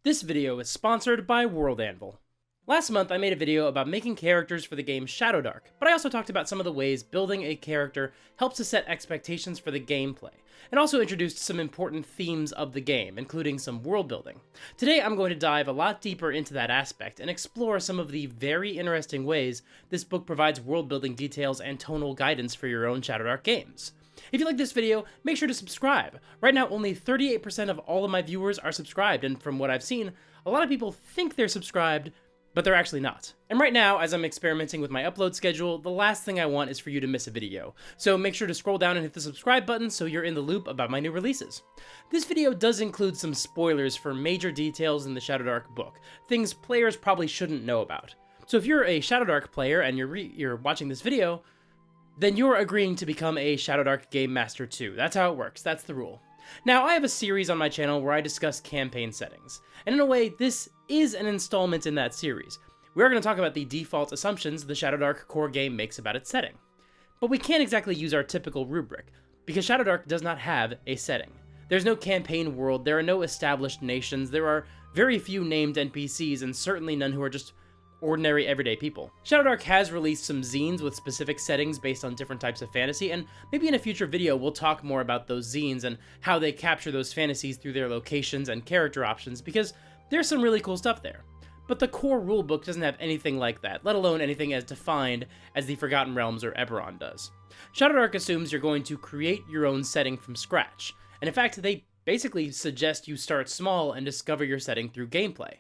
This video is sponsored by World Anvil. Last month I made a video about making characters for the game Shadowdark, but I also talked about some of the ways building a character helps to set expectations for the gameplay, and also introduced some important themes of the game, including some world building. Today I'm going to dive a lot deeper into that aspect and explore some of the very interesting ways this book provides world building details and tonal guidance for your own Shadowdark games. If you like this video, make sure to subscribe. Right now, only 38% of all of my viewers are subscribed, and from what I've seen, a lot of people think they're subscribed, but they're actually not. And right now, as I'm experimenting with my upload schedule, the last thing I want is for you to miss a video. So make sure to scroll down and hit the subscribe button so you're in the loop about my new releases. This video does include some spoilers for major details in the Shadowdark book, things players probably shouldn't know about. So if you're a Shadowdark player and you're watching this video, then you're agreeing to become a Shadowdark Game Master too. That's how it works, that's the rule. Now, I have a series on my channel where I discuss campaign settings, and in a way, this is an installment in that series. We are going to talk about the default assumptions the Shadowdark core game makes about its setting. But we can't exactly use our typical rubric, because Shadowdark does not have a setting. There's no campaign world, there are no established nations, there are very few named NPCs, and certainly none who are just ordinary everyday people. Shadowdark has released some zines with specific settings based on different types of fantasy, and maybe in a future video we'll talk more about those zines and how they capture those fantasies through their locations and character options, because there's some really cool stuff there. But the core rulebook doesn't have anything like that, let alone anything as defined as the Forgotten Realms or Eberron does. Shadowdark assumes you're going to create your own setting from scratch, and in fact they basically suggest you start small and discover your setting through gameplay.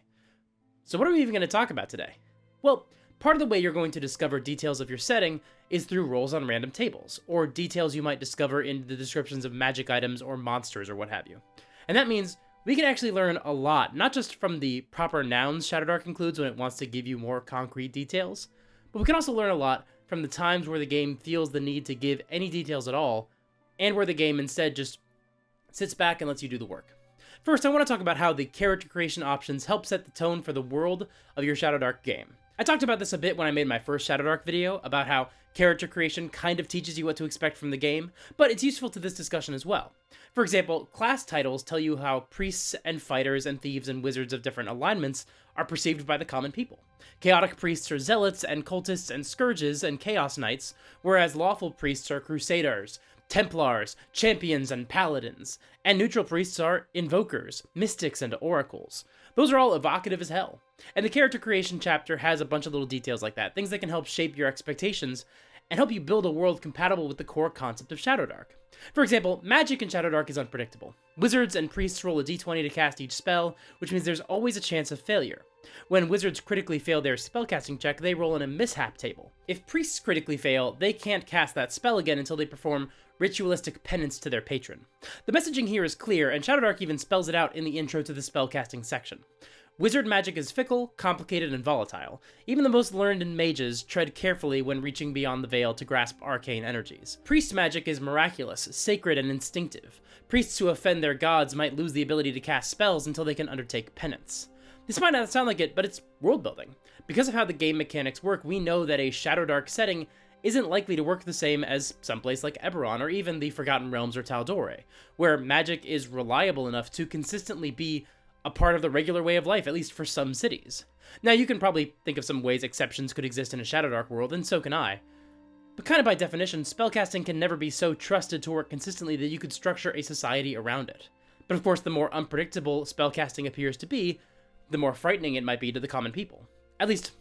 So what are we even going to talk about today? Well, part of the way you're going to discover details of your setting is through rolls on random tables, or details you might discover in the descriptions of magic items or monsters or what have you. And that means we can actually learn a lot, not just from the proper nouns Shadowdark includes when it wants to give you more concrete details, but we can also learn a lot from the times where the game feels the need to give any details at all, and where the game instead just sits back and lets you do the work. First, I want to talk about how the character creation options help set the tone for the world of your Shadowdark game. I talked about this a bit when I made my first Shadowdark video, about how character creation kind of teaches you what to expect from the game, but it's useful to this discussion as well. For example, class titles tell you how priests and fighters and thieves and wizards of different alignments are perceived by the common people. Chaotic priests are zealots and cultists and scourges and chaos knights, whereas lawful priests are crusaders, Templars, champions, and paladins, and neutral priests are invokers, mystics, and oracles. Those are all evocative as hell. And the character creation chapter has a bunch of little details like that, things that can help shape your expectations and help you build a world compatible with the core concept of Shadowdark. For example, magic in Shadowdark is unpredictable. Wizards and priests roll a d20 to cast each spell, which means there's always a chance of failure. When wizards critically fail their spellcasting check, they roll in a mishap table. If priests critically fail, they can't cast that spell again until they perform ritualistic penance to their patron. The messaging here is clear, and Shadowdark even spells it out in the intro to the spellcasting section. Wizard magic is fickle, complicated, and volatile. Even the most learned mages tread carefully when reaching beyond the veil to grasp arcane energies. Priest magic is miraculous, sacred, and instinctive. Priests who offend their gods might lose the ability to cast spells until they can undertake penance. This might not sound like it, but it's world building. Because of how the game mechanics work, we know that a Shadowdark setting isn't likely to work the same as someplace like Eberron or even the Forgotten Realms or Tal'Dorei, where magic is reliable enough to consistently be a part of the regular way of life, at least for some cities. Now, you can probably think of some ways exceptions could exist in a Shadowdark world, and so can I. But kind of by definition, spellcasting can never be so trusted to work consistently that you could structure a society around it. But of course, the more unpredictable spellcasting appears to be, the more frightening it might be to the common people. At least,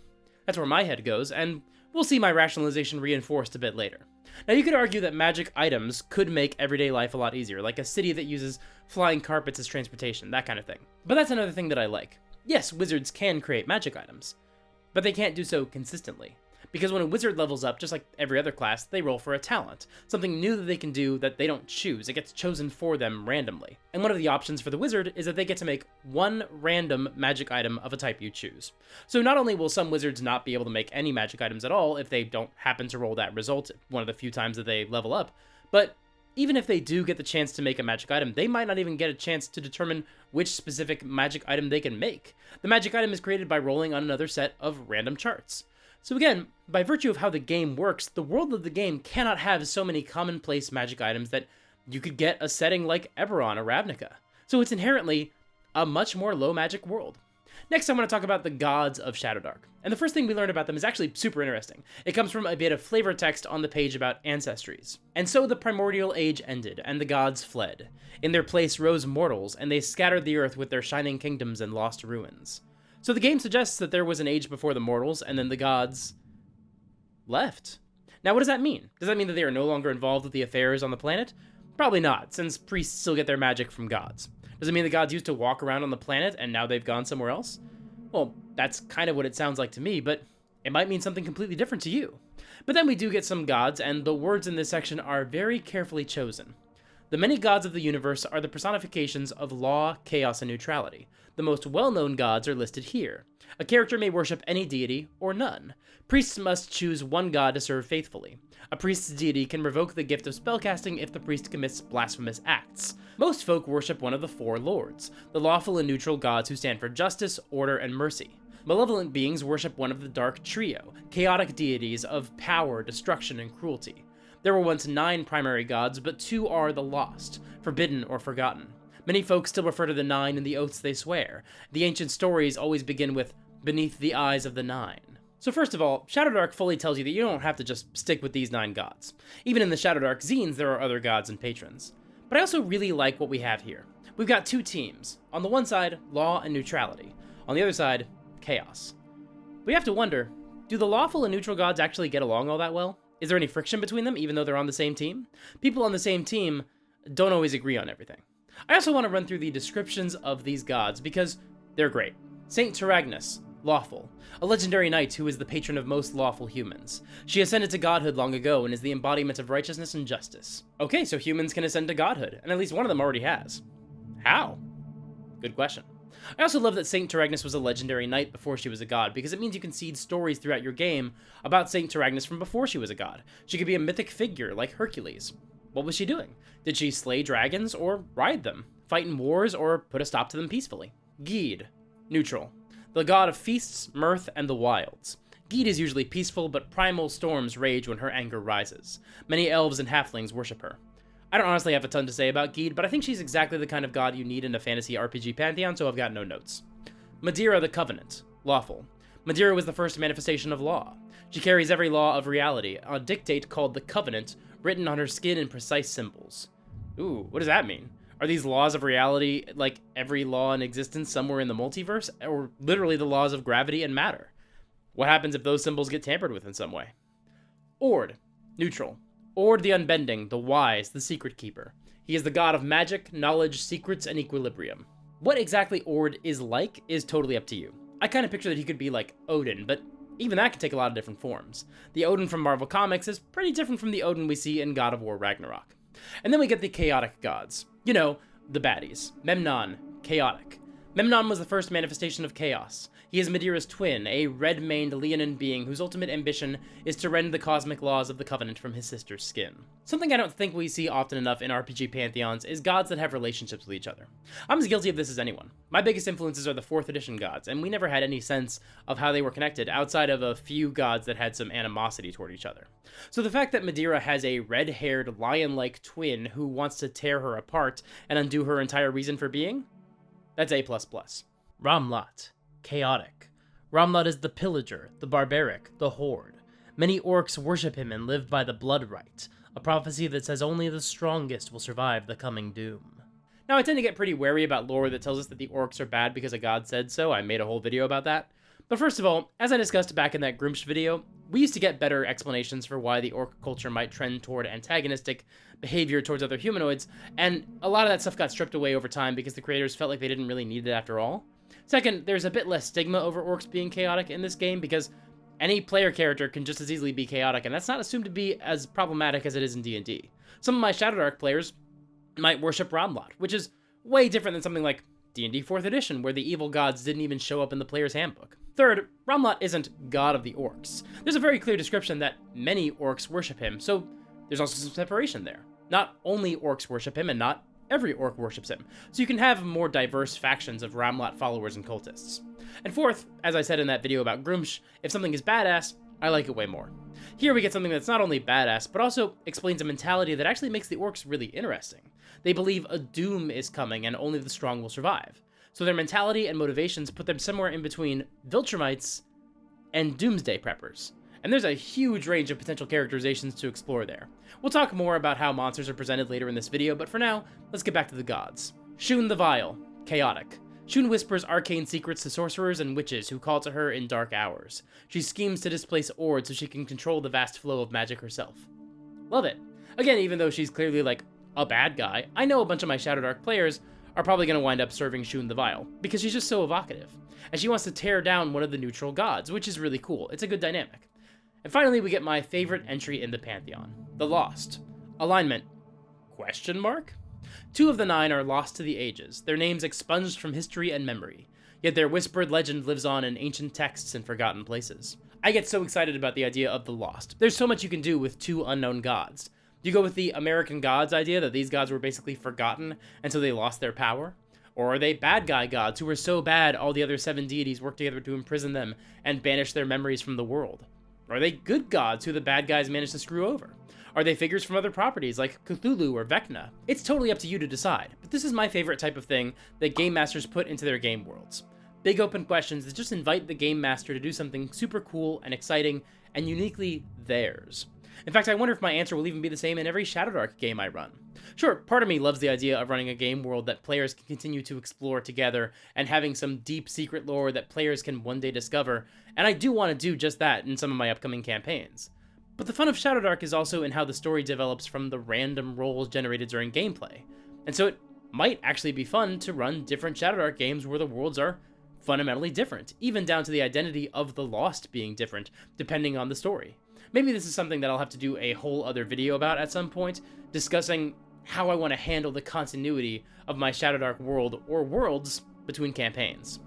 that's where my head goes, and we'll see my rationalization reinforced a bit later. Now, you could argue that magic items could make everyday life a lot easier, like a city that uses flying carpets as transportation, that kind of thing. But that's another thing that I like. Yes, wizards can create magic items, but they can't do so consistently. Because when a wizard levels up, just like every other class, they roll for a talent, something new that they can do that they don't choose. It gets chosen for them randomly. And one of the options for the wizard is that they get to make one random magic item of a type you choose. So not only will some wizards not be able to make any magic items at all if they don't happen to roll that result one of the few times that they level up, but even if they do get the chance to make a magic item, they might not even get a chance to determine which specific magic item they can make. The magic item is created by rolling on another set of random charts. So again, by virtue of how the game works, the world of the game cannot have so many commonplace magic items that you could get a setting like Eberron or Ravnica. So it's inherently a much more low magic world. Next, I want to talk about the Gods of Shadowdark. And the first thing we learn about them is actually super interesting. It comes from a bit of flavor text on the page about ancestries. And so the primordial age ended, and the gods fled. In their place rose mortals, and they scattered the earth with their shining kingdoms and lost ruins. So the game suggests that there was an age before the mortals, and then the gods left. Now, what does that mean? Does that mean that they are no longer involved with the affairs on the planet? Probably not, since priests still get their magic from gods. Does it mean the gods used to walk around on the planet and now they've gone somewhere else? Well, that's kind of what it sounds like to me, but it might mean something completely different to you. But then we do get some gods, and the words in this section are very carefully chosen. The many gods of the universe are the personifications of law, chaos, and neutrality. The most well-known gods are listed here. A character may worship any deity, or none. Priests must choose one god to serve faithfully. A priest's deity can revoke the gift of spellcasting if the priest commits blasphemous acts. Most folk worship one of the four lords, the lawful and neutral gods who stand for justice, order, and mercy. Malevolent beings worship one of the dark trio, chaotic deities of power, destruction, and cruelty. There were once 9 primary gods, but 2 are the lost, forbidden or forgotten. Many folks still refer to the 9 in the oaths they swear. The ancient stories always begin with, "Beneath the eyes of the 9. So first of all, Shadowdark fully tells you that you don't have to just stick with these 9 gods. Even in the Shadowdark zines, there are other gods and patrons. But I also really like what we have here. We've got 2 teams. On the one side, law and neutrality. On the other side, chaos. We have to wonder, do the lawful and neutral gods actually get along all that well? Is there any friction between them, even though they're on the same team? People on the same team don't always agree on everything. I also want to run through the descriptions of these gods, because they're great. Saint Taragnus, lawful. A legendary knight who is the patron of most lawful humans. She ascended to godhood long ago and is the embodiment of righteousness and justice. Okay, so humans can ascend to godhood, and at least one of them already has. How? Good question. I also love that Saint Taragnus was a legendary knight before she was a god, because it means you can seed stories throughout your game about Saint Taragnus from before she was a god. She could be a mythic figure, like Hercules. What was she doing? Did she slay dragons, or ride them? Fight in wars, or put a stop to them peacefully? Gede, neutral. The god of feasts, mirth, and the wilds. Gede is usually peaceful, but primal storms rage when her anger rises. Many elves and halflings worship her. I don't honestly have a ton to say about Gede, but I think she's exactly the kind of god you need in a fantasy RPG pantheon, so I've got no notes. Madeira the Covenant, lawful. Madeira was the first manifestation of law. She carries every law of reality, a dictate called the Covenant, written on her skin in precise symbols. Ooh, what does that mean? Are these laws of reality like every law in existence somewhere in the multiverse, or literally the laws of gravity and matter? What happens if those symbols get tampered with in some way? Ord, neutral. Ord the Unbending, the Wise, the Secret Keeper. He is the god of magic, knowledge, secrets, and equilibrium. What exactly Ord is like is totally up to you. I kind of picture that he could be like Odin, but even that could take a lot of different forms. The Odin from Marvel Comics is pretty different from the Odin we see in God of War Ragnarok. And then we get the chaotic gods. You know, the baddies. Memnon, chaotic. Memnon was the first manifestation of chaos. He is Madeira's twin, a red-maned Leonin being whose ultimate ambition is to rend the cosmic laws of the Covenant from his sister's skin. Something I don't think we see often enough in RPG pantheons is gods that have relationships with each other. I'm as guilty of this as anyone. My biggest influences are the 4th edition gods, and we never had any sense of how they were connected outside of a few gods that had some animosity toward each other. So the fact that Madeira has a red-haired, lion-like twin who wants to tear her apart and undo her entire reason for being? That's A++. Ramlat. Chaotic. Ramlat is the pillager, the barbaric, the horde. Many orcs worship him and live by the blood rite, a prophecy that says only the strongest will survive the coming doom. Now, I tend to get pretty wary about lore that tells us that the orcs are bad because a god said so. I made a whole video about that. But first of all, as I discussed back in that Grumsh video, we used to get better explanations for why the orc culture might trend toward antagonistic behavior towards other humanoids, and a lot of that stuff got stripped away over time because the creators felt like they didn't really need it after all. Second, there's a bit less stigma over orcs being chaotic in this game because any player character can just as easily be chaotic, and that's not assumed to be as problematic as it is in D&D. Some of my Shadowdark players might worship Ramlat, which is way different than something like D&D 4th edition, where the evil gods didn't even show up in the player's handbook. Third, Ramlat isn't god of the orcs. There's a very clear description that many orcs worship him, so there's also some separation there. Not only orcs worship him, and not every orc worships him, so you can have more diverse factions of Ramlat followers and cultists. And fourth, as I said in that video about Grumsh, if something is badass, I like it way more. Here we get something that's not only badass, but also explains a mentality that actually makes the orcs really interesting. They believe a doom is coming and only the strong will survive. so their mentality and motivations put them somewhere in between Viltrumites and Doomsday Preppers. And there's a huge range of potential characterizations to explore there. We'll talk more about how monsters are presented later in this video, but for now, let's get back to the gods. Shun the Vile, chaotic. Shun whispers arcane secrets to sorcerers and witches who call to her in dark hours. She schemes to displace Ord so she can control the vast flow of magic herself. Love it. Again, even though she's clearly like a bad guy, I know a bunch of my Shadowdark players are probably going to wind up serving Shun the Vile, because she's just so evocative. And she wants to tear down one of the neutral gods, which is really cool. It's a good dynamic. And finally, we get my favorite entry in the Pantheon, the Lost. Alignment? Question mark? 2 of the 9 are lost to the ages, their names expunged from history and memory, yet their whispered legend lives on in ancient texts and forgotten places. I get so excited about the idea of the Lost. There's so much you can do with 2 unknown gods. Do you go with the American gods idea that these gods were basically forgotten and so they lost their power? Or are they bad guy gods who were so bad all the other 7 deities worked together to imprison them and banish their memories from the world? Or are they good gods who the bad guys managed to screw over? Are they figures from other properties like Cthulhu or Vecna? It's totally up to you to decide, but this is my favorite type of thing that game masters put into their game worlds. Big open questions that just invite the game master to do something super cool and exciting and uniquely theirs. In fact, I wonder if my answer will even be the same in every Shadowdark game I run. Sure, part of me loves the idea of running a game world that players can continue to explore together and having some deep secret lore that players can one day discover, and I do want to do just that in some of my upcoming campaigns. But the fun of Shadowdark is also in how the story develops from the random rolls generated during gameplay, and so it might actually be fun to run different Shadowdark games where the worlds are fundamentally different, even down to the identity of the Lost being different, depending on the story. Maybe this is something that I'll have to do a whole other video about at some point, discussing how I want to handle the continuity of my Shadowdark world or worlds between campaigns.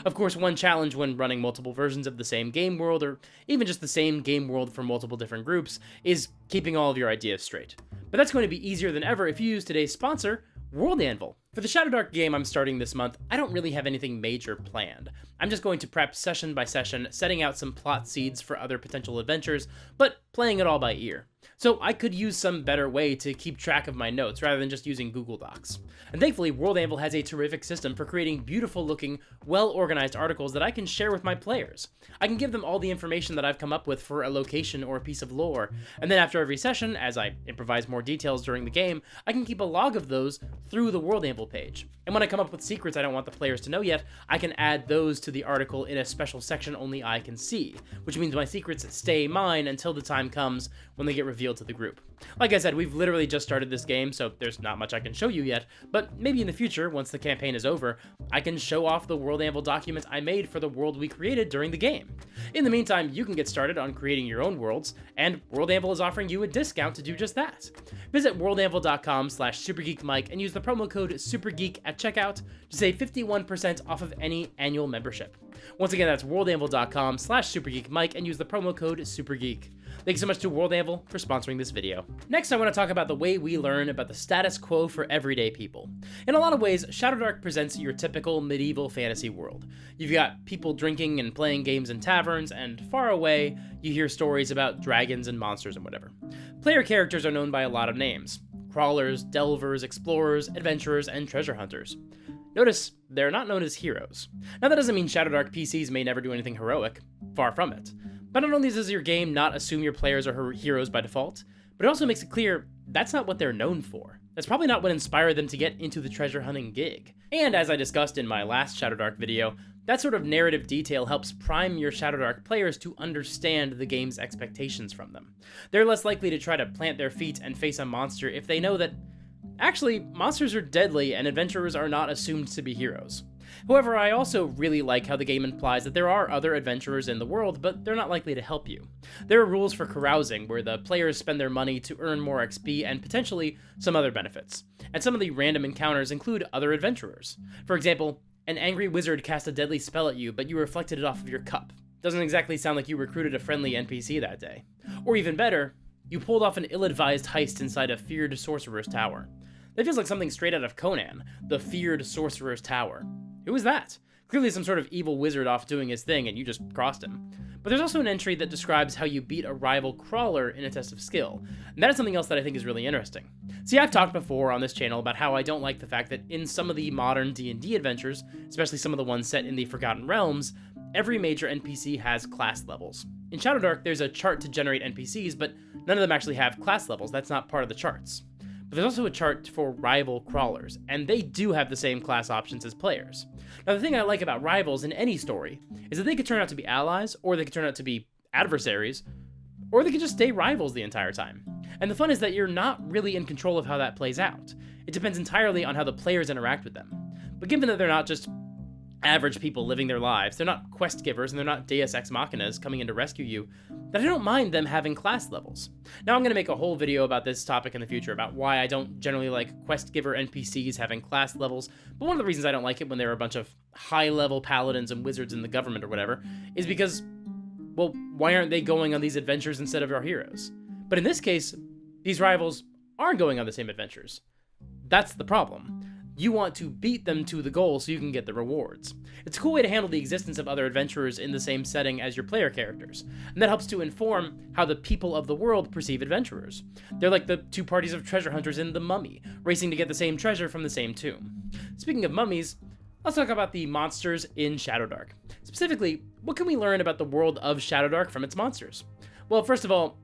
Of course, one challenge when running multiple versions of the same game world, or even just the same game world for multiple different groups, is keeping all of your ideas straight. But that's going to be easier than ever if you use today's sponsor, World Anvil. For the Shadowdark game I'm starting this month, I don't really have anything major planned. I'm just going to prep session by session, setting out some plot seeds for other potential adventures, but playing it all by ear. So I could use some better way to keep track of my notes rather than just using Google Docs. And thankfully, World Anvil has a terrific system for creating beautiful looking, well-organized articles that I can share with my players. I can give them all the information that I've come up with for a location or a piece of lore, and then after every session, as I improvise more details during the game, I can keep a log of those through the World Anvil page. And when I come up with secrets I don't want the players to know yet, I can add those to the article in a special section only I can see, which means my secrets stay mine until the time comes when they get revealed to the group. Like I said, we've literally just started this game, so there's not much I can show you yet, but maybe in the future, once the campaign is over, I can show off the World Anvil documents I made for the world we created during the game. In the meantime, you can get started on creating your own worlds, and World Anvil is offering you a discount to do just that. Visit worldanvil.com/supergeekmike and use the promo code SUPERGEEK at checkout to save 51% off of any annual membership. Once again, that's worldanvil.com/supergeekmike and use the promo code SUPERGEEK. Thanks so much to World Anvil for sponsoring this video. Next, I want to talk about the way we learn about the status quo for everyday people. In a lot of ways, Shadowdark presents your typical medieval fantasy world. You've got people drinking and playing games in taverns, and far away, you hear stories about dragons and monsters and whatever. Player characters are known by a lot of names: crawlers, delvers, explorers, adventurers, and treasure hunters. Notice, they're not known as heroes. Now that doesn't mean Shadowdark PCs may never do anything heroic, far from it. But not only does your game not assume your players are heroes by default, but it also makes it clear that's not what they're known for. That's probably not what inspired them to get into the treasure hunting gig. And as I discussed in my last Shadowdark video, that sort of narrative detail helps prime your Shadowdark players to understand the game's expectations from them. They're less likely to try to plant their feet and face a monster if they know that, actually, monsters are deadly and adventurers are not assumed to be heroes. However, I also really like how the game implies that there are other adventurers in the world, but they're not likely to help you. There are rules for carousing, where the players spend their money to earn more XP and potentially some other benefits. And some of the random encounters include other adventurers. For example, an angry wizard cast a deadly spell at you, but you reflected it off of your cup. Doesn't exactly sound like you recruited a friendly NPC that day. Or even better, you pulled off an ill-advised heist inside a feared sorcerer's tower. That feels like something straight out of Conan, the feared sorcerer's tower. Who is that? Clearly some sort of evil wizard off doing his thing and you just crossed him. But there's also an entry that describes how you beat a rival crawler in a test of skill, and that is something else that I think is really interesting. See, I've talked before on this channel about how I don't like the fact that in some of the modern D&D adventures, especially some of the ones set in the Forgotten Realms, every major NPC has class levels. In Shadowdark, there's a chart to generate NPCs, but none of them actually have class levels. That's not part of the charts. But there's also a chart for rival crawlers, and they do have the same class options as players. Now, the thing I like about rivals in any story is that they could turn out to be allies, or they could turn out to be adversaries, or they could just stay rivals the entire time. And the fun is that you're not really in control of how that plays out. It depends entirely on how the players interact with them. But given that they're not just average people living their lives, they're not quest givers, and they're not deus ex machinas coming in to rescue you, that I don't mind them having class levels. Now I'm going to make a whole video about this topic in the future, about why I don't generally like quest giver NPCs having class levels, but one of the reasons I don't like it when there are a bunch of high-level paladins and wizards in the government or whatever, is because, well, why aren't they going on these adventures instead of our heroes? But in this case, these rivals aren't going on the same adventures. That's the problem. You want to beat them to the goal so you can get the rewards. It's a cool way to handle the existence of other adventurers in the same setting as your player characters, and that helps to inform how the people of the world perceive adventurers. They're like the two parties of treasure hunters in The Mummy, racing to get the same treasure from the same tomb. Speaking of mummies, let's talk about the monsters in Shadowdark. Specifically, what can we learn about the world of Shadowdark from its monsters? Well, first of all,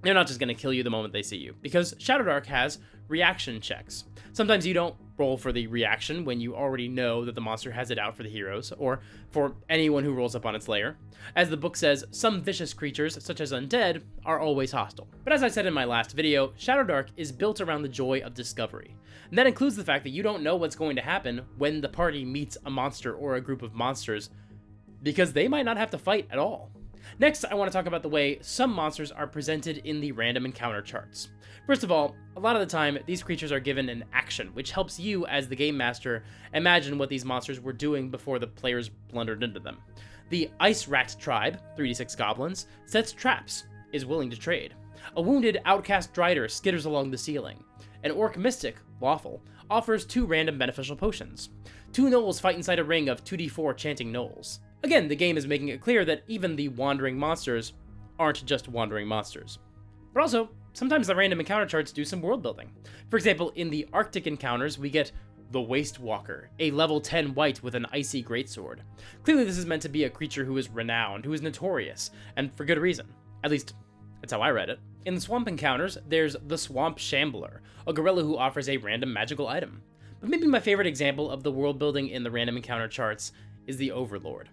they're not just going to kill you the moment they see you, because Shadowdark has reaction checks. Sometimes you don't roll for the reaction when you already know that the monster has it out for the heroes, or for anyone who rolls up on its lair. As the book says, some vicious creatures, such as undead, are always hostile. But as I said in my last video, Shadowdark is built around the joy of discovery. And that includes the fact that you don't know what's going to happen when the party meets a monster or a group of monsters, because they might not have to fight at all. Next, I want to talk about the way some monsters are presented in the random encounter charts. First of all, a lot of the time, these creatures are given an action, which helps you, as the game master, imagine what these monsters were doing before the players blundered into them. The Ice Rat Tribe, 3d6 goblins, sets traps, is willing to trade. A wounded outcast Drider skitters along the ceiling. An Orc Mystic, lawful, offers 2 random beneficial potions. 2 gnolls fight inside a ring of 2d4 chanting gnolls. Again, the game is making it clear that even the wandering monsters aren't just wandering monsters. But also, sometimes the random encounter charts do some world building. For example, in the Arctic encounters, we get the Waste Walker, a level 10 wight with an icy greatsword. Clearly this is meant to be a creature who is renowned, who is notorious, and for good reason. At least, that's how I read it. In the swamp encounters, there's the Swamp Shambler, a gorilla who offers a random magical item. But maybe my favorite example of the world building in the random encounter charts is the Overlord.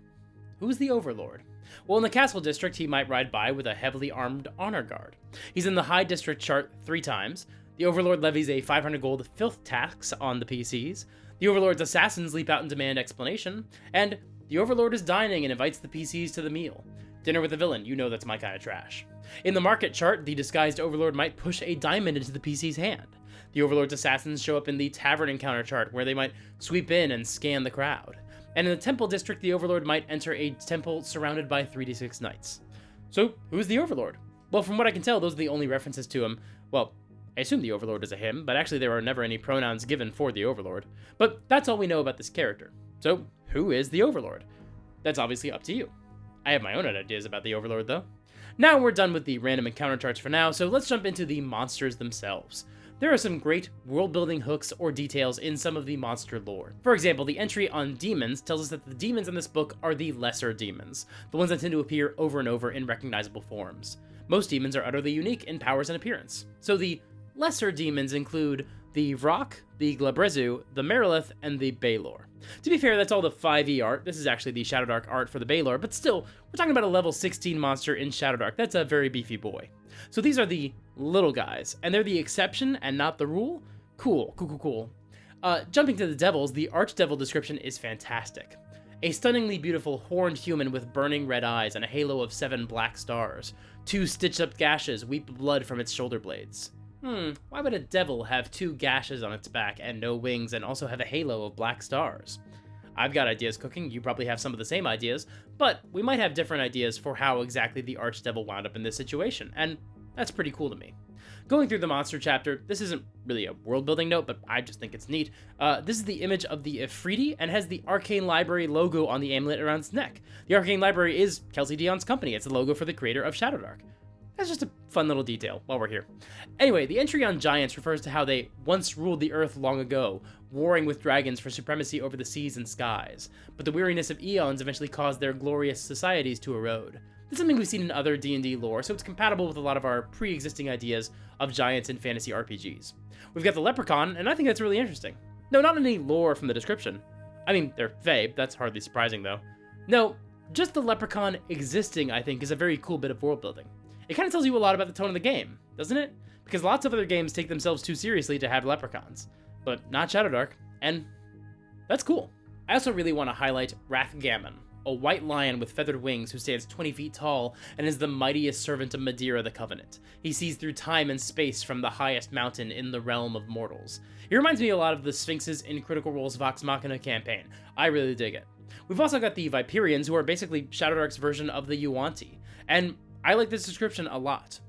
Who's the Overlord? Well, in the Castle District, he might ride by with a heavily armed honor guard. He's in the High District chart 3 times. The Overlord levies a 500 gold filth tax on the PCs. The Overlord's assassins leap out and demand explanation. And the Overlord is dining and invites the PCs to the meal. Dinner with a villain, you know that's my kind of trash. In the Market chart, the disguised Overlord might push a diamond into the PC's hand. The Overlord's assassins show up in the Tavern encounter chart, where they might sweep in and scan the crowd. And in the Temple District, the Overlord might enter a temple surrounded by 3d6 knights. So, who's the Overlord? Well, from what I can tell, those are the only references to him. Well, I assume the Overlord is a him, but actually there are never any pronouns given for the Overlord. But that's all we know about this character. So, who is the Overlord? That's obviously up to you. I have my own ideas about the Overlord, though. Now we're done with the random encounter charts for now, so let's jump into the monsters themselves. There are some great world-building hooks or details in some of the monster lore. For example, the entry on demons tells us that the demons in this book are the lesser demons, the ones that tend to appear over and over in recognizable forms. Most demons are utterly unique in powers and appearance. So the lesser demons include the Vrock, the Glabrezu, the Merilith, and the Baelor. To be fair, that's all the 5e art. This is actually the Shadowdark art for the Baelor, but still, we're talking about a level 16 monster in Shadowdark. That's a very beefy boy. So these are the little guys, and they're the exception and not the rule? Cool. Jumping to the devils, the Archdevil description is fantastic. A stunningly beautiful horned human with burning red eyes and a halo of 7 black stars. 2 stitched-up gashes weep blood from its shoulder blades. Why would a devil have 2 gashes on its back and no wings and also have a halo of black stars? I've got ideas cooking, you probably have some of the same ideas, but we might have different ideas for how exactly the Archdevil wound up in this situation, and that's pretty cool to me. Going through the monster chapter, this isn't really a world-building note, but I just think it's neat. This is the image of the Ifriti and has the Arcane Library logo on the amulet around its neck. The Arcane Library is Kelsey Dion's company. It's the logo for the creator of Shadowdark. That's just a fun little detail while we're here. Anyway, the entry on giants refers to how they once ruled the earth long ago, warring with dragons for supremacy over the seas and skies. But the weariness of eons eventually caused their glorious societies to erode. This is something we've seen in other D&D lore, so it's compatible with a lot of our pre-existing ideas of giants in fantasy RPGs. We've got the leprechaun, and I think that's really interesting. No, not any lore from the description. I mean, they're fae, that's hardly surprising though. No, just the leprechaun existing, I think, is a very cool bit of world building. It kind of tells you a lot about the tone of the game, doesn't it? Because lots of other games take themselves too seriously to have leprechauns, but not Shadowdark, and that's cool. I also really want to highlight Wrathgammon, a white lion with feathered wings who stands 20 feet tall and is the mightiest servant of Madeira the Covenant. He sees through time and space from the highest mountain in the realm of mortals. He reminds me a lot of the Sphinxes in Critical Role's Vox Machina campaign. I really dig it. We've also got the Viperians, who are basically Shadowdark's version of the Yuan-Ti, and I like this description a lot.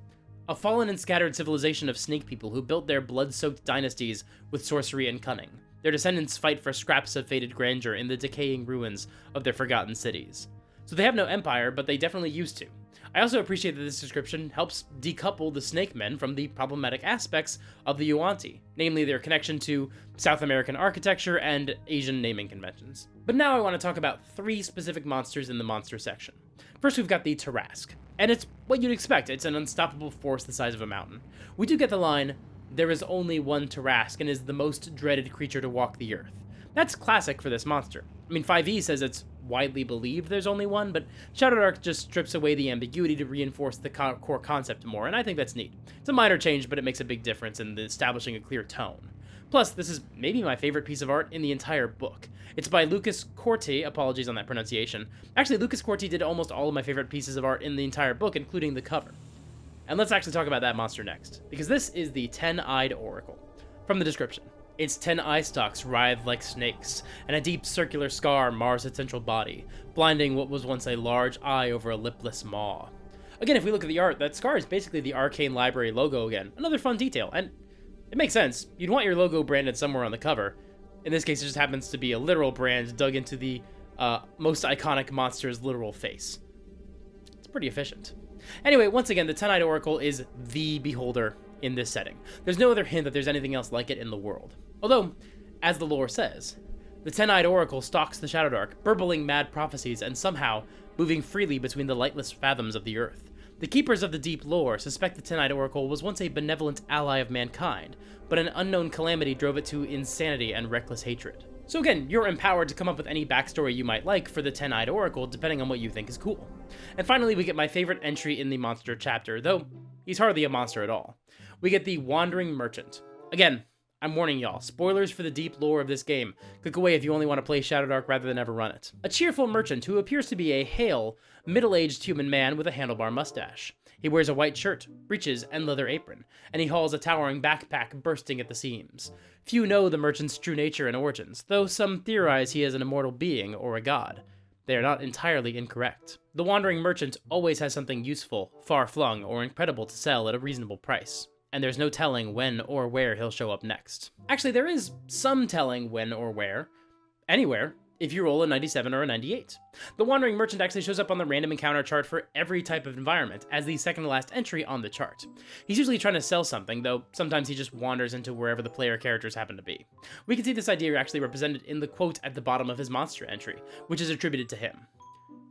A fallen and scattered civilization of snake people who built their blood-soaked dynasties with sorcery and cunning. Their descendants fight for scraps of faded grandeur in the decaying ruins of their forgotten cities. So they have no empire, but they definitely used to. I also appreciate that this description helps decouple the snake men from the problematic aspects of the Yuan-Ti, namely their connection to South American architecture and Asian naming conventions. But now I want to talk about 3 specific monsters in the monster section. First, we've got the Tarrasque, and it's what you'd expect. It's an unstoppable force the size of a mountain. We do get the line, "There is only one Tarrasque and is the most dreaded creature to walk the earth." That's classic for this monster. I mean, 5e says it's widely believed there's only one, but Shadowdark just strips away the ambiguity to reinforce the core concept more, and I think that's neat. It's a minor change, but it makes a big difference in establishing a clear tone. Plus, this is maybe my favorite piece of art in the entire book. It's by Lucas Corti, apologies on that pronunciation. Actually, Lucas Corti did almost all of my favorite pieces of art in the entire book, including the cover. And let's actually talk about that monster next, because this is the 10-eyed oracle. From the description, its 10 eye stalks writhe like snakes, and a deep circular scar mars its central body, blinding what was once a large eye over a lipless maw. Again, if we look at the art, that scar is basically the Arcane Library logo again. Another fun detail, and it makes sense. You'd want your logo branded somewhere on the cover. In this case, it just happens to be a literal brand dug into the most iconic monster's literal face. It's pretty efficient. Anyway, once again, the 10-eyed oracle is the beholder in this setting. There's no other hint that there's anything else like it in the world. Although, as the lore says, the 10-eyed oracle stalks the Shadowdark, burbling mad prophecies and somehow moving freely between the lightless fathoms of the earth. The keepers of the deep lore suspect the 10-eyed oracle was once a benevolent ally of mankind, but an unknown calamity drove it to insanity and reckless hatred. So again, you're empowered to come up with any backstory you might like for the 10-eyed oracle, depending on what you think is cool. And finally, we get my favorite entry in the monster chapter, though he's hardly a monster at all. We get the Wandering Merchant. Again, I'm warning y'all, spoilers for the deep lore of this game. Click away if you only want to play Shadowdark rather than ever run it. A cheerful merchant who appears to be a hale, middle-aged human man with a handlebar mustache. He wears a white shirt, breeches, and leather apron, and he hauls a towering backpack bursting at the seams. Few know the merchant's true nature and origins, though some theorize he is an immortal being or a god. They are not entirely incorrect. The Wandering Merchant always has something useful, far-flung, or incredible to sell at a reasonable price. And there's no telling when or where he'll show up next. Actually, there is some telling when or where. Anywhere, if you roll a 97 or a 98. The Wandering Merchant actually shows up on the random encounter chart for every type of environment, as the second to last entry on the chart. He's usually trying to sell something, though sometimes he just wanders into wherever the player characters happen to be. We can see this idea actually represented in the quote at the bottom of his monster entry, which is attributed to him.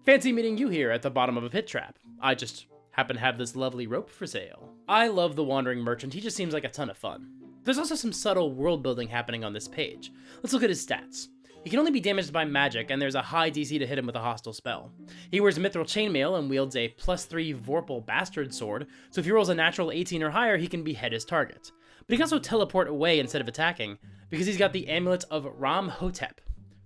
"Fancy meeting you here at the bottom of a pit trap. I just happen to have this lovely rope for sale." I love the Wandering Merchant, he just seems like a ton of fun. There's also some subtle world building happening on this page. Let's look at his stats. He can only be damaged by magic, and there's a high DC to hit him with a hostile spell. He wears mithril chainmail and wields a +3 Vorpal Bastard Sword, so if he rolls a natural 18 or higher, he can behead his target. But he can also teleport away instead of attacking, because he's got the Amulet of Ram-Hotep.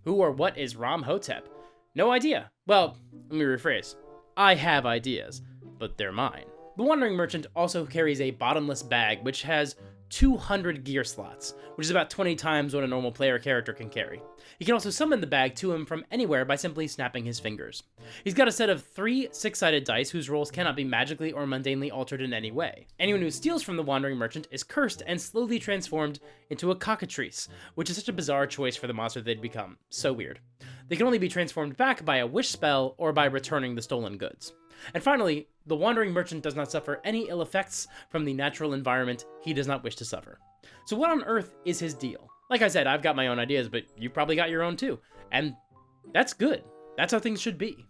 Who or what is Ram-Hotep? No idea. Well, let me rephrase. I have ideas, but they're mine. The Wandering Merchant also carries a bottomless bag, which has 200 gear slots, which is about 20 times what a normal player character can carry. He can also summon the bag to him from anywhere by simply snapping his fingers. He's got a set of 3 6-sided dice whose rolls cannot be magically or mundanely altered in any way. Anyone who steals from the Wandering Merchant is cursed and slowly transformed into a cockatrice, which is such a bizarre choice for the monster they'd become. So weird. They can only be transformed back by a wish spell or by returning the stolen goods. And finally, the Wandering Merchant does not suffer any ill effects from the natural environment he does not wish to suffer. So what on earth is his deal? Like I said, I've got my own ideas, but you've probably got your own too. And that's good. That's how things should be.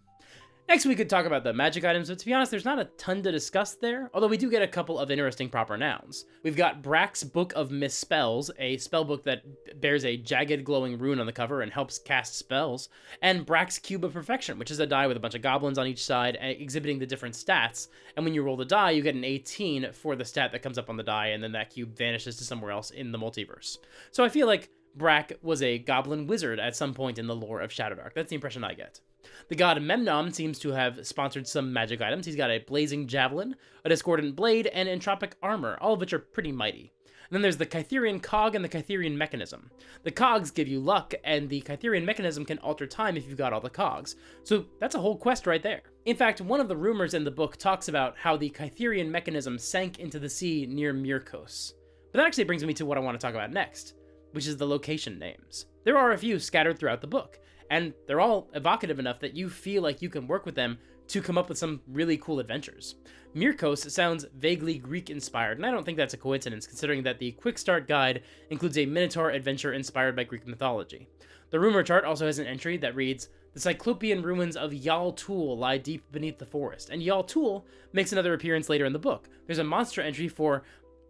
Next, we could talk about the magic items, but to be honest, there's not a ton to discuss there, although we do get a couple of interesting proper nouns. We've got Brack's Book of Misspells, a spellbook that bears a jagged glowing rune on the cover and helps cast spells, and Brack's Cube of Perfection, which is a die with a bunch of goblins on each side, exhibiting the different stats, and when you roll the die, you get an 18 for the stat that comes up on the die, and then that cube vanishes to somewhere else in the multiverse. So I feel like Brack was a goblin wizard at some point in the lore of Shadowdark. That's the impression I get. The god Memnon seems to have sponsored some magic items. He's got a blazing javelin, a discordant blade, and entropic armor, all of which are pretty mighty. And then there's the Kytherian cog and the Kytherian mechanism. The cogs give you luck, and the Kytherian mechanism can alter time if you've got all the cogs. So that's a whole quest right there. In fact, one of the rumors in the book talks about how the Kytherian mechanism sank into the sea near Mirkos. But that actually brings me to what I want to talk about next, which is the location names. There are a few scattered throughout the book, and they're all evocative enough that you feel like you can work with them to come up with some really cool adventures. Mirkos sounds vaguely Greek-inspired, and I don't think that's a coincidence, considering that the Quick Start Guide includes a Minotaur adventure inspired by Greek mythology. The rumor chart also has an entry that reads, "The Cyclopean ruins of Yal Tul lie deep beneath the forest," and Yal Tul makes another appearance later in the book. There's a monster entry for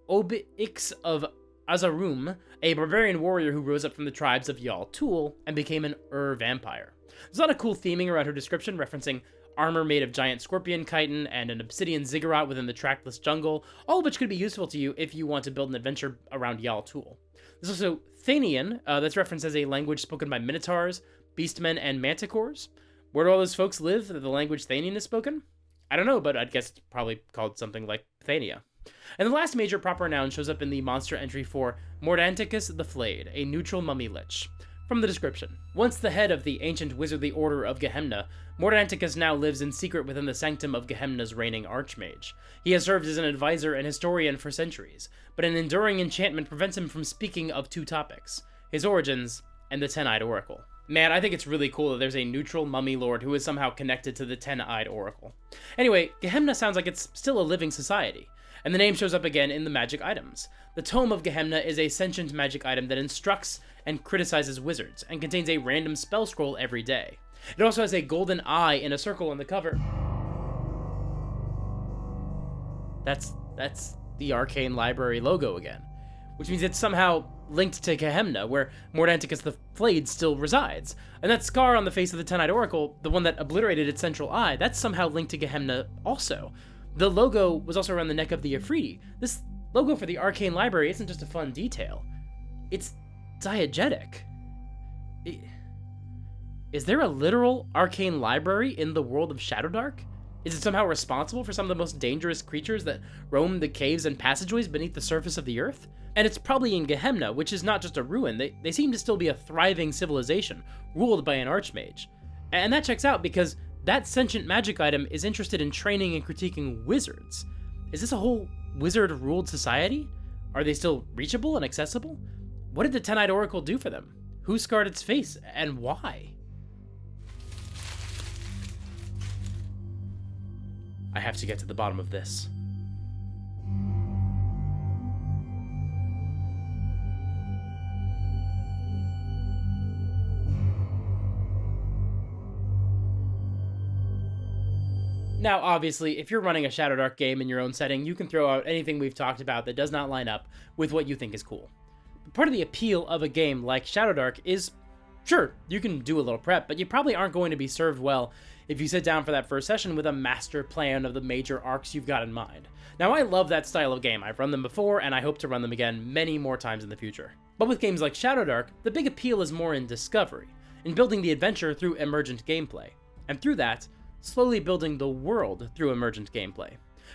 Obix of Azarum, a barbarian warrior who rose up from the tribes of Yal Tul and became an vampire. There's a lot of cool theming around her description, referencing armor made of giant scorpion chitin and an obsidian ziggurat within the trackless jungle, all of which could be useful to you if you want to build an adventure around Yal Tul. There's also Thanian, that's referenced as a language spoken by minotaurs, beastmen, and manticores. Where do all those folks live that the language Thanian is spoken? I don't know, but I'd guess it's probably called something like Thania. And the last major proper noun shows up in the monster entry for Mordanticus the Flayed, a neutral mummy lich. From the description, once the head of the ancient wizardly order of Gehemna, Mordanticus now lives in secret within the sanctum of Gehemna's reigning archmage. He has served as an advisor and historian for centuries, but an enduring enchantment prevents him from speaking of 2 topics, his origins and the Ten-Eyed Oracle. Man, I think it's really cool that there's a neutral mummy lord who is somehow connected to the Ten-Eyed Oracle. Anyway, Gehemna sounds like it's still a living society, and the name shows up again in the magic items. The Tome of Gehemna is a sentient magic item that instructs and criticizes wizards, and contains a random spell scroll every day. It also has a golden eye in a circle on the cover. That's the Arcane Library logo again, which means it's somehow linked to Gehemna, where Mordanticus the Flayed still resides. And that scar on the face of the Ten-Eyed Oracle, the one that obliterated its central eye, that's somehow linked to Gehemna also. The logo was also around the neck of the Ifriti. This logo for the Arcane Library isn't just a fun detail. It's diegetic. Is there a literal Arcane Library in the world of Shadowdark? Is it somehow responsible for some of the most dangerous creatures that roam the caves and passageways beneath the surface of the earth? And it's probably in Gehemna, which is not just a ruin. They seem to still be a thriving civilization, ruled by an archmage. And that checks out because that sentient magic item is interested in training and critiquing wizards. Is this a whole wizard-ruled society? Are they still reachable and accessible? What did the Ten-Eyed Oracle do for them? Who scarred its face, and why? I have to get to the bottom of this. Now, obviously, if you're running a Shadowdark game in your own setting, you can throw out anything we've talked about that does not line up with what you think is cool. But part of the appeal of a game like Shadowdark is, sure, you can do a little prep, but you probably aren't going to be served well if you sit down for that first session with a master plan of the major arcs you've got in mind. Now, I love that style of game. I've run them before, and I hope to run them again many more times in the future. But with games like Shadowdark, the big appeal is more in discovery, in building the adventure through emergent gameplay, and through that, slowly building the world through emergent gameplay.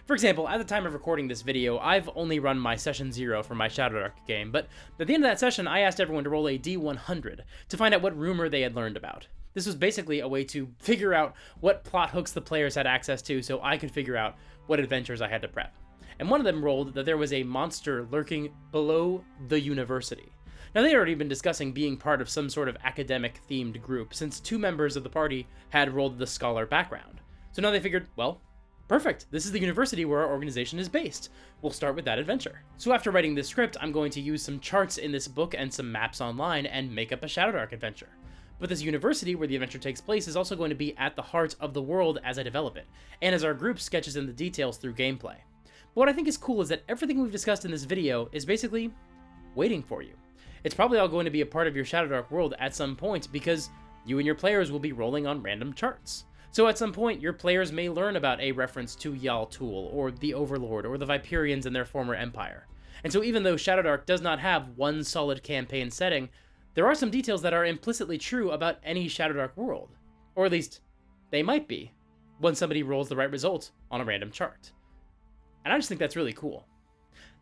For example, at the time of recording this video, I've only run my session 0 for my Shadowdark game, but at the end of that session, I asked everyone to roll a D100 to find out what rumor they had learned about. This was basically a way to figure out what plot hooks the players had access to so I could figure out what adventures I had to prep. And one of them rolled that there was a monster lurking below the university. Now, they had already been discussing being part of some sort of academic-themed group, since 2 members of the party had rolled the scholar background. So now they figured, well, perfect, this is the university where our organization is based. We'll start with that adventure. So after writing this script, I'm going to use some charts in this book and some maps online and make up a Shadowdark adventure. But this university where the adventure takes place is also going to be at the heart of the world as I develop it, and as our group sketches in the details through gameplay. But what I think is cool is that everything we've discussed in this video is basically waiting for you. It's probably all going to be a part of your Shadowdark world at some point because you and your players will be rolling on random charts. So at some point, your players may learn about a reference to Yal-Tul, or the Overlord, or the Viperians and their former empire. And so even though Shadowdark does not have one solid campaign setting, there are some details that are implicitly true about any Shadowdark world. Or at least, they might be, when somebody rolls the right result on a random chart. And I just think that's really cool.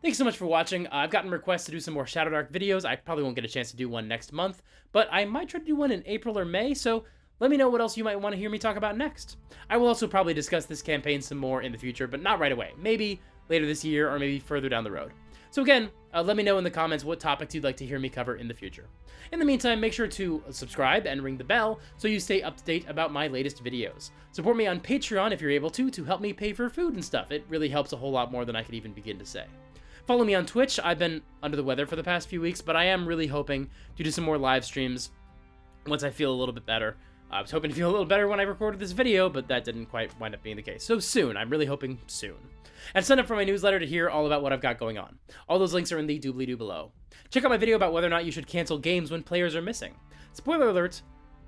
Thanks so much for watching. I've gotten requests to do some more Shadowdark videos. I probably won't get a chance to do one next month, but I might try to do one in April or May, so let me know what else you might want to hear me talk about next. I will also probably discuss this campaign some more in the future, but not right away. Maybe later this year or maybe further down the road. So again, let me know in the comments what topics you'd like to hear me cover in the future. In the meantime, make sure to subscribe and ring the bell so you stay up to date about my latest videos. Support me on Patreon if you're able to help me pay for food and stuff. It really helps a whole lot more than I could even begin to say. Follow me on Twitch. I've been under the weather for the past few weeks, but I am really hoping to do some more live streams once I feel a little bit better. I was hoping to feel a little better when I recorded this video, but that didn't quite wind up being the case. So soon. I'm really hoping soon. And sign up for my newsletter to hear all about what I've got going on. All those links are in the doobly-doo below. Check out my video about whether or not you should cancel games when players are missing. Spoiler alert,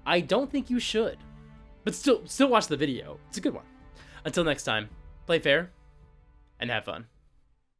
I don't think you should. But still watch the video. It's a good one. Until next time, play fair and have fun.